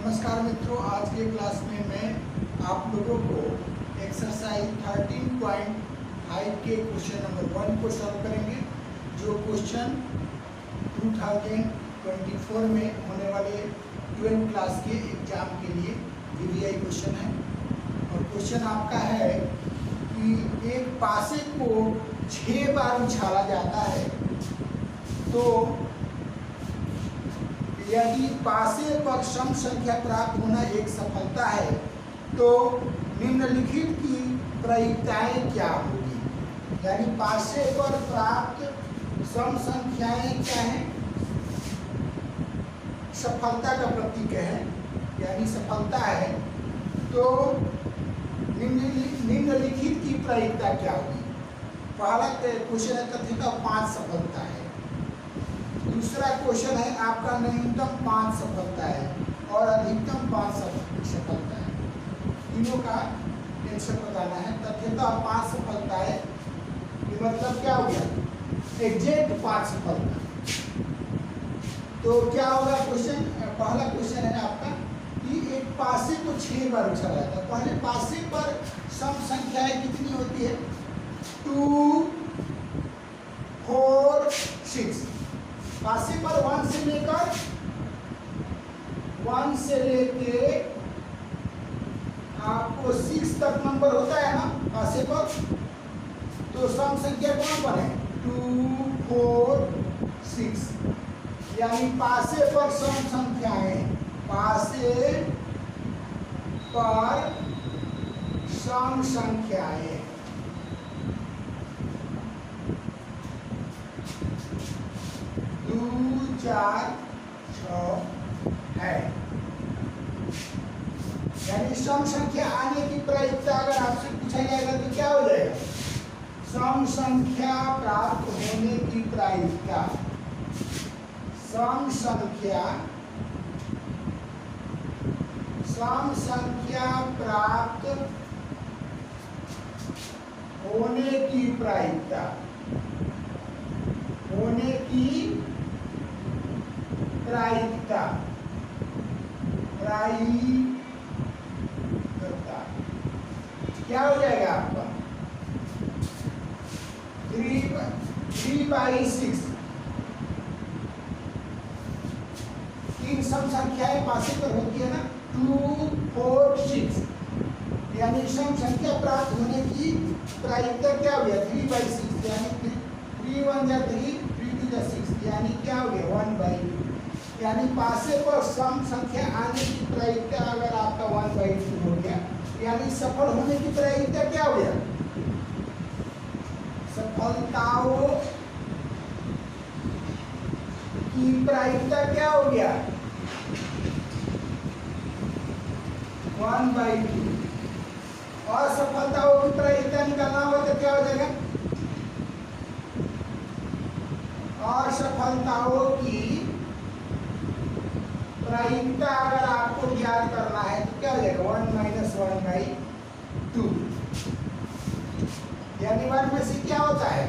नमस्कार मित्रों, आज के क्लास में मैं आप लोगों को एक्सरसाइज 13.5 के क्वेश्चन नंबर 1 को सॉल्व करेंगे, जो क्वेश्चन 2024 में होने वाले 12 क्लास के एग्जाम के लिए वीवीआई क्वेश्चन है। और क्वेश्चन आपका है कि एक पासे को 6 बार उछाला जाता है, तो यदि पासे पर सम संख्या प्राप्त होना एक सफलता है, तो निम्नलिखित की प्रायिकताएं क्या होगी। यानी पासे पर प्राप्त सम संख्याएं क्या हैं, सफलता का प्रतीक है, यानी सफलता है। तो निम्नलिखित की प्रायिकता क्या होगी। पहला क्वेश्चन है तथ्यता 5 सफलता है। दूसरा क्वेश्चन है आपका न्यूनतम 5 सफलता है और अधिकतम 5 सफलता है। तीनों का आंसर बताना है। तथ्यता 5 सफलता है, ये मतलब क्या हो गया, एग्जैक्ट 5 सफलता। तो क्या होगा क्वेश्चन, पहला क्वेश्चन है आपका कि एक पासे को 6 बार उछाला जाता है। पहले पासे पर सम संख्याएं कितनी होती है, 2, 4, 6। पासे पर 1 से लेके आपको 6 तक नंबर होता है ना पासे पर। तो सम संख्या कौन पर है, 2, 4, 6। यानी पासे पर सम संख्याएं, पासे पर सम संख्याएं 2, 4, 6 है। यानी सम संख्या आने की प्रायिकता अगर आपसे पूछा जाएगा तो क्या हो जाएगा, सम संख्या प्राप्त होने की प्रायिकता। सम संख्या प्राप्त होने की प्रायिकता, होने की प्रायिकता क्या हो जाएगा आपका 3/6। तीन सम संख्याएं पासे पर होती है ना, 2, 4, 6। यानी सम संख्या प्राप्त होने की प्रायिकता क्या हो गया, 3/6। यानी 3 1 जा 3, 3 2 जा 6। यानी क्या हो गया, 1/2। यानी पासे पर सम संख्या आने की प्रायिकता अगर आपका 1/2 हो गया, यानी सफल होने की प्रायिकता क्या हो गया, सफलताओं की प्रायिकता क्या हो गया, 1/2। असफलताओं की प्रायिकता निकालना होगा तो क्या हो जाएगा, असफलताओं की प्रायिकता अगर आपको ज्ञात करना है तो क्या हो जाएगा, 1 - 1/2। यानी 1 में से क्या होता है,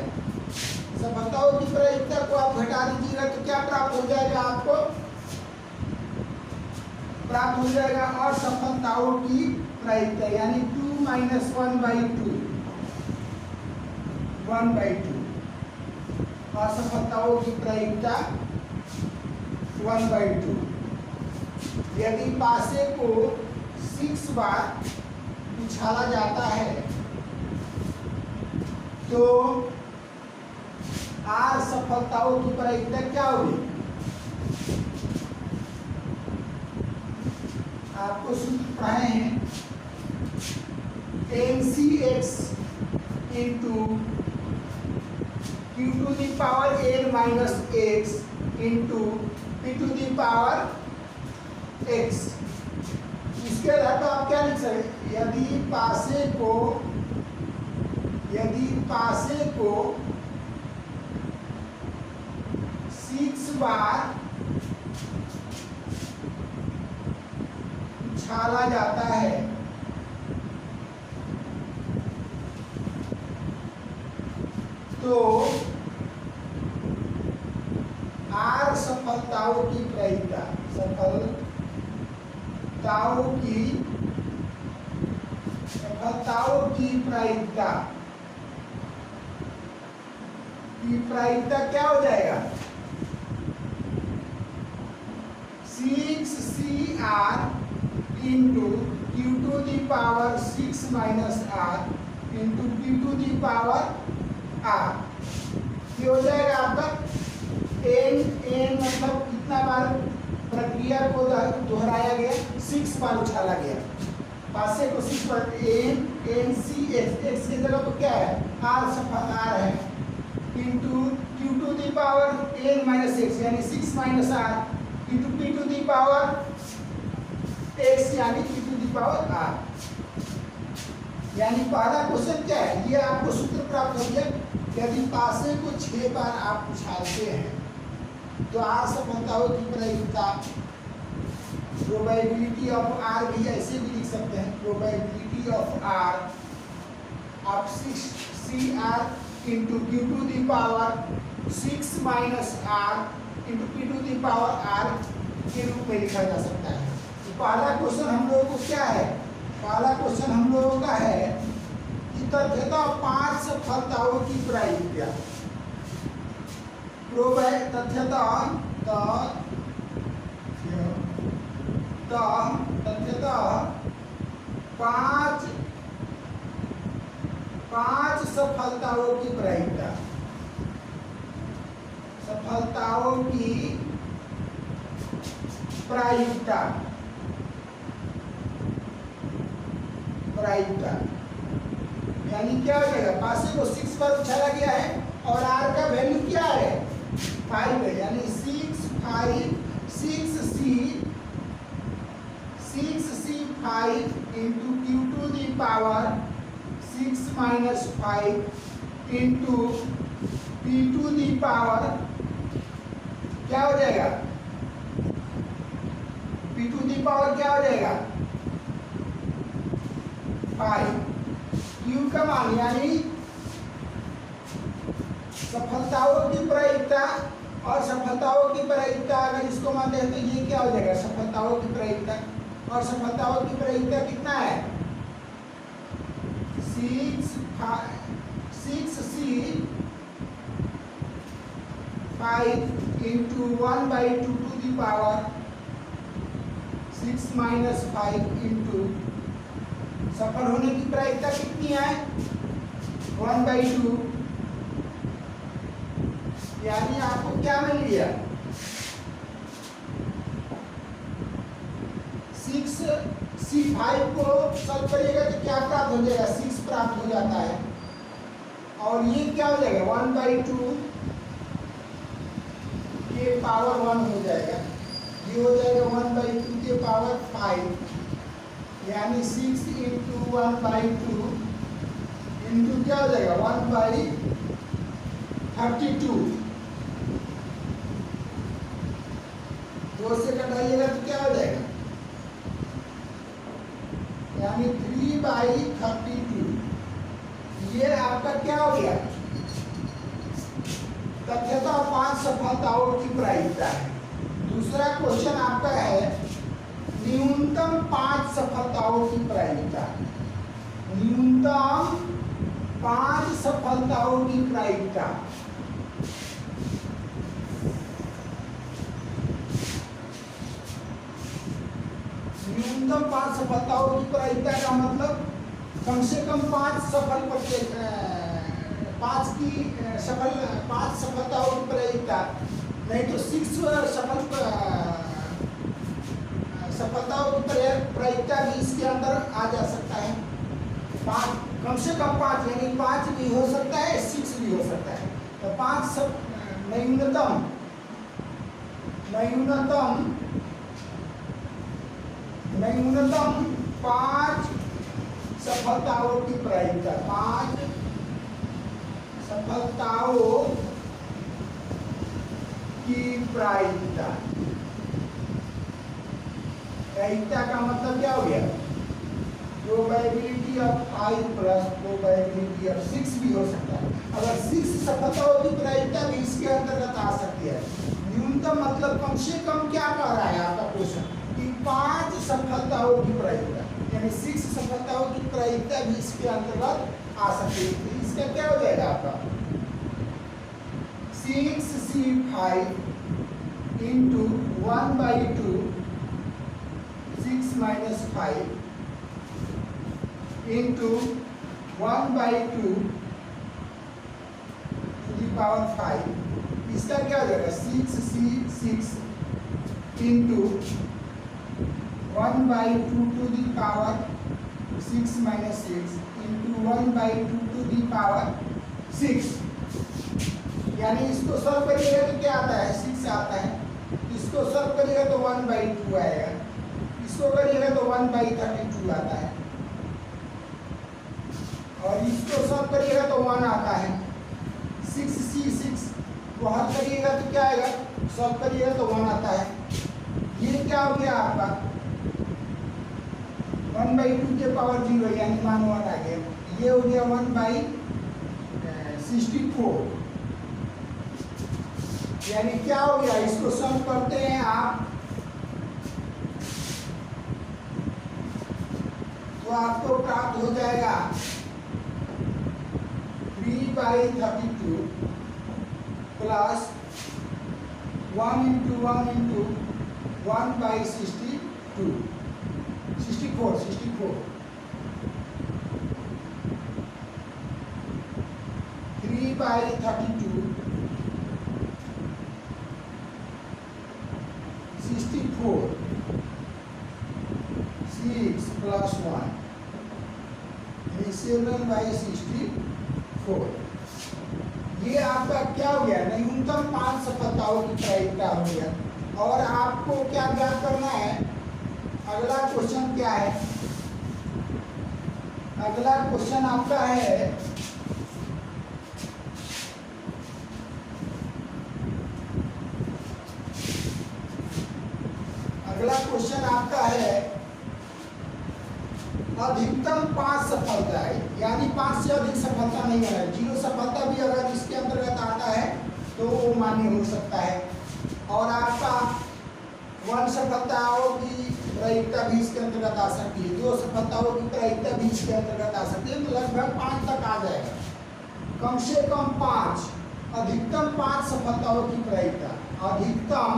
सफलताओं की प्रायिकता को आप घटा दीजिएगा तो क्या प्राप्त हो जाएगा, आपको प्राप्त हो जाएगा असफलताओं की प्रायिकता। यानी 2 - 1/2, 1/2। असफलताओं की प्रायिकता 1/2। यदि पासे को 6 बार उछाला जाता है तो असफलताओं की प्रायिकता क्या होगी, आपको सूत्र पढ़ाए हैं, NCX into Q⁻n−x into P⁻x। इसके आधार पर आप क्या लिख सकते, यदि पासे को 6 बार उछाला जाता है तो R सफलताओं की प्रायिकता, सफलताओं सफलताओं की प्रायिकता क्या हो जाएगा? 6CR into Q to the power 6 minus R into Q to the power R। ये हो जाएगा आपका n मतलब कितना बार प्रक्रिया को दोहराया गया? 6 बार उछाला गया, पासे को 6 बार। n c x की जगह पर क्या है? r है into q to the power n minus x यानी 6 minus r into p to the power x यानी p to the power r। यानी पहला क्वेश्चन क्या है? ये आपको सूत्र प्राप्त हो गया। यदि पासे को 6 बार आप उछालते हैं तो r सफलताओं की प्रायिकता, प्रोबेबिलिटी ऑफ r भी ऐसे भी लिख सकते हैं, probability of r of 6CR into Q to the power 6 minus r into P to the power r के रूप में लिखा जा सकता है। तो पहला क्वेश्चन हम लोगों को क्या है? पहला क्वेश्चन हम लोगों का है कि तथ्यता 5 सफलताओं की प्रायिकता, तथ्यता 5 सफलताओं की प्रायिकता, यानी क्या हो जाएगा? पासे को 6 बार उछाला गया है और r का वैल्यू क्या है? 5 है, यानी 6C5 into Q to the power 6 minus 5 into P to the power क्या हो जाएगा? P टू दी पावर क्या हो जाएगा? 5। Q का मान यानी सफलताओं की प्रायिकता, और सफलताओं की प्रायिकता अगर इसको मानते हैं तो ये क्या हो जाएगा? सफलताओं की प्रायिकता, और सफलताओं की प्रायिकता कितना है? 6C5 into 1/2 to the power 6 minus 5 into सफल होने की प्रायिकता कितनी है? 1/2, यानी आपको क्या मिल गया? 6C5 को सॉल्व करिएगा तो क्या प्राप्त हो जाएगा? 6 प्राप्त हो जाता है, और ये क्या हो जाएगा? 1/2 के पावर 1 हो जाएगा, ये हो जाएगा 1/2 के पावर 5, यानी 6 इंटू 1/2 इंटू क्या हो जाएगा? 1/32। 2 से कटाइएगा तो क्या हो जाएगा? यानी 3/32। ये आपका क्या हो गया? तथ्यता 5 सफलताओं की प्रायिकता है। दूसरा क्वेश्चन आपका है न्यूनतम 5 सफलताओं की प्रायिकता, न्यूनतम 5 सफलताओं की प्रायिकता। न्यूनतम 5 सफलताओं की प्रायिकता का मतलब कम से कम 5 सफलताओं की प्रायिकता, नहीं तो 6 सफलताओं की प्रायिकता भी इसके अंदर आ जा सकता है। 5 कम से कम 5 यानी 5 भी हो सकता है, 6 भी हो सकता है। तो 5 न्यूनतम 5 सफलताओं की प्रायिकता, 5 सफलताओं की प्रायिकता। प्रायिकता का मतलब क्या हो गया? Probability of 5 plus probability of 6 भी हो सकता है। अगर 6 सफलताओं की प्रायिकता भी इसके अंतर्गत आ सकती है। न्यूनतम मतलब कम से कम क्या कह रहा है आपका क्वेश्चन कि 5 सफलताओं की प्रायिकता, यानी 6 सफलताओं की प्रायिकता भी इसके अंतर्गत आ सकती है। तो इसका क्या हो जाएगा आपका 6C5 into 1/2 6 minus 5 into 1/2 to the power 5। इसका क्या हो जाएगा 6C6 into 1/2 to the power 6 minus 6 into 1/2 to the power 6। यानी इसको सॉल्व करिएगा तो क्या आता है 6 आता है, इसको सॉल्व करिएगा तो 1/2 आएगा, इसको करिएगा तो 1/32 आता है, और इसको सॉल्व करिएगा तो 1 आता है। 6C6 को हल करिएगा तो क्या आएगा, सॉल्व करिएगा तो 1 आता है। ये क्या हो गया आपका 1/2 के पावर 0 यानी मान 1 आ गया। ये हो गया 1/64, यानी क्या हो गया, इसको सॉल्व करते हैं आप तो आपको प्राप्त हो जाएगा 3/32 प्लस 1 इंटू 1 इंटू 1/64 3/32 64 6 plus 1 7/64। ये आपका क्या हो गया न्यूनतम 5 सफलताओं की प्रायिकता हो गया। और आपको क्या ज्ञात करना है, अगला क्वेश्चन क्या है, अगला क्वेश्चन आपका है अधिकतम 5 सफलता है, यानी 5 से अधिक सफलता नहीं है। 0 सफलता भी अगर इसके अंतर्गत आता है तो वो मान्य हो सकता है। और आपका 1 सफलताओं की प्रायिकता भी इसके अंतर्गत आ सकती है, 2 सफलताओं की प्रायिकता भी इसके अंतर्गत आ सकती है। तो लगभग 5 तक आ जाएगा, कम से कम 5, अधिकतम 5 सफलताओं की प्रायिकता, अधिकतम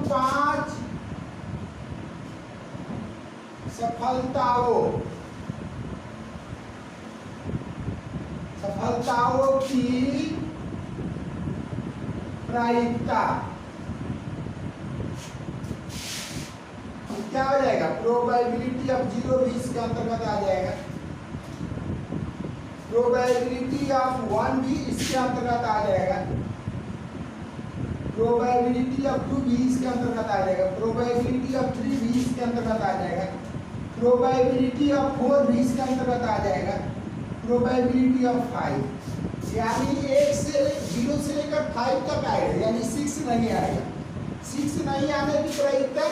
5 सफलताओं की प्रायिकता क्या हो जाएगा, प्रोबेबिलिटी ऑफ 0 भी इसके अंतर्गत आ जाएगा, प्रोबेबिलिटी ऑफ 1 भी इसके अंतर्गत आ जाएगा, प्रोबेबिलिटी ऑफ 2 भी इसके अंतर्गत आ जाएगा, प्रोबेबिलिटी ऑफ 3 भी इसके अंतर्गत आ जाएगा, प्रोबेबिलिटी ऑफ 4 भी इसके अंतर्गत आ जाएगा, प्रोबेबिलिटी ऑफ 5, यानी 1 से 0 से लेकर 5 तक आएगा, यानी 6 नहीं आएगा। 6 नहीं आने की प्रायिकता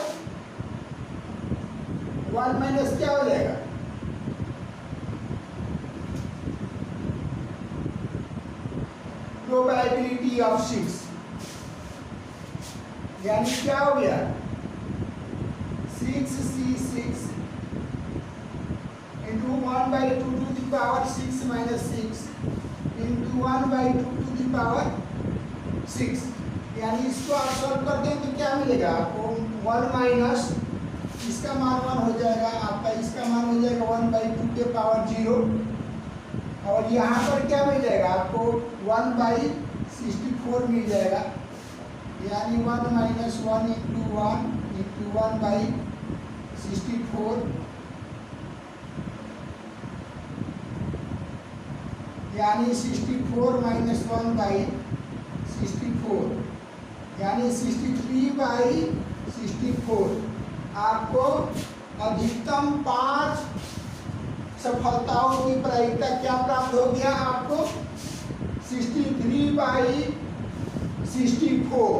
1 माइनस क्या हो जाएगा, प्रोबेबिलिटी ऑफ 6, यानी क्या हो गया 6C6 into 1/2 to the power 6 minus 6 into 1/2 to the power 6। यानी इसको आप सॉल्व करते हैं तो क्या मिलेगा आपको 1 माइनस इसका मान 1 हो जाएगा, आपका इसका मान हो जाएगा 1/2 के पावर 0, और यहाँ पर क्या मिल जाएगा आपको 1/64 मिल जाएगा, यानी 1 माइनस 1 इंटू 1 इंटू 1/64, यानी 64 माइनस 1/64, यानी 63/64। आपको अधिकतम 5 सफलताओं की प्रायिकता क्या प्राप्त हो गया आपको 63/64।